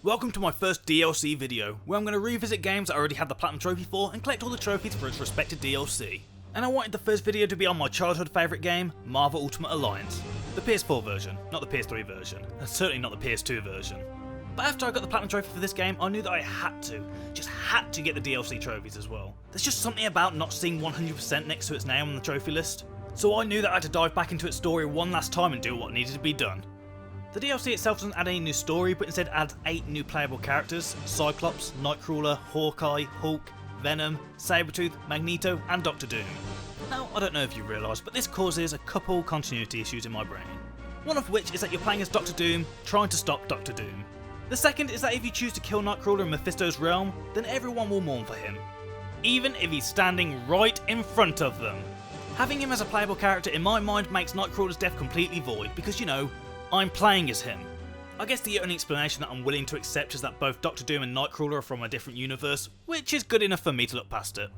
Welcome to my first DLC video, where I'm going to revisit games I already had the Platinum Trophy for and collect all the trophies for its respective DLC. And I wanted the first video to be on my childhood favourite game, Marvel Ultimate Alliance. The PS4 version, not the PS3 version, and certainly not the PS2 version. But after I got the Platinum Trophy for this game, I knew that I just had to get the DLC trophies as well. There's just something about not seeing 100% next to its name on the trophy list. So I knew that I had to dive back into its story one last time and do what needed to be done. The DLC itself doesn't add any new story, but instead adds 8 new playable characters: Cyclops, Nightcrawler, Hawkeye, Hulk, Venom, Sabretooth, Magneto, and Doctor Doom. Now, I don't know if you realise, but this causes a couple continuity issues in my brain. One of which is that you're playing as Doctor Doom, trying to stop Doctor Doom. The second is that if you choose to kill Nightcrawler in Mephisto's realm, then everyone will mourn for him, even if he's standing right in front of them. Having him as a playable character in my mind makes Nightcrawler's death completely void, because you know, I'm playing as him. I guess the only explanation that I'm willing to accept is that both Doctor Doom and Nightcrawler are from a different universe, which is good enough for me to look past it.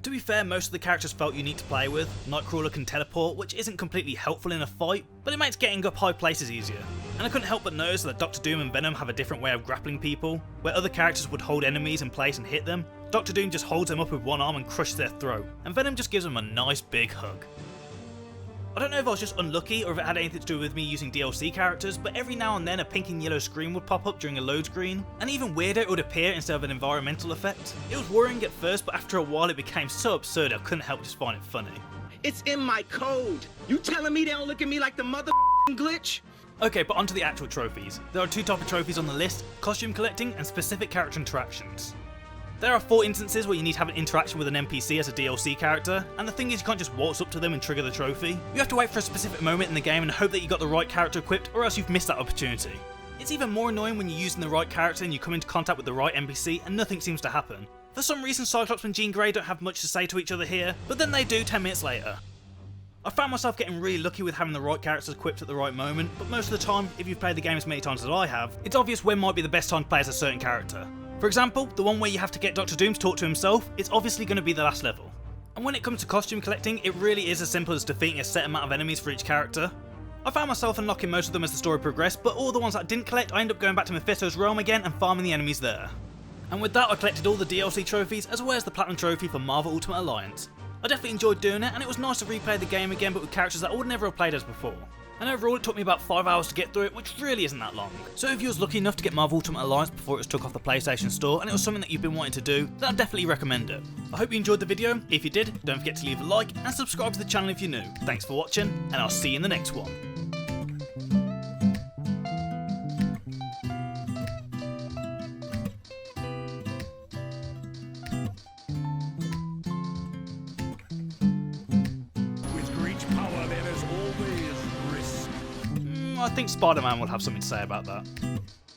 To be fair, most of the characters felt unique to play with. Nightcrawler can teleport, which isn't completely helpful in a fight, but it makes getting up high places easier. And I couldn't help but notice that Doctor Doom and Venom have a different way of grappling people. Where other characters would hold enemies in place and hit them, Doctor Doom just holds them up with one arm and crushes their throat, and Venom just gives them a nice big hug. I don't know if I was just unlucky or if it had anything to do with me using DLC characters, but every now and then a pink and yellow screen would pop up during a load screen, and even weirder it would appear instead of an environmental effect. It was worrying at first, but after a while it became so absurd I couldn't help but just find it funny. It's in my code. You telling me they don't look at me like the mother glitch? Okay, but onto the actual trophies. There are 2 types of trophies on the list: costume collecting and specific character interactions. There are 4 instances where you need to have an interaction with an NPC as a DLC character, and the thing is you can't just waltz up to them and trigger the trophy. You have to wait for a specific moment in the game and hope that you got the right character equipped, or else you've missed that opportunity. It's even more annoying when you're using the right character and you come into contact with the right NPC and nothing seems to happen. For some reason Cyclops and Jean Grey don't have much to say to each other here, but then they do 10 minutes later. I found myself getting really lucky with having the right characters equipped at the right moment, but most of the time, if you've played the game as many times as I have, it's obvious when might be the best time to play as a certain character. For example, the one where you have to get Doctor Doom to talk to himself, it's obviously going to be the last level. And when it comes to costume collecting, it really is as simple as defeating a set amount of enemies for each character. I found myself unlocking most of them as the story progressed, but all the ones that I didn't collect, I ended up going back to Mephisto's realm again and farming the enemies there. And with that I collected all the DLC trophies as well as the Platinum Trophy for Marvel Ultimate Alliance. I definitely enjoyed doing it, and it was nice to replay the game again but with characters that I would never have played as before. And overall it took me about 5 hours to get through it, which really isn't that long. So if you was lucky enough to get Marvel Ultimate Alliance before it was took off the PlayStation Store and it was something that you've been wanting to do, then I'd definitely recommend it. I hope you enjoyed the video. If you did, don't forget to leave a like and subscribe to the channel if you're new. Thanks for watching, and I'll see you in the next one. I think Spider-Man will have something to say about that.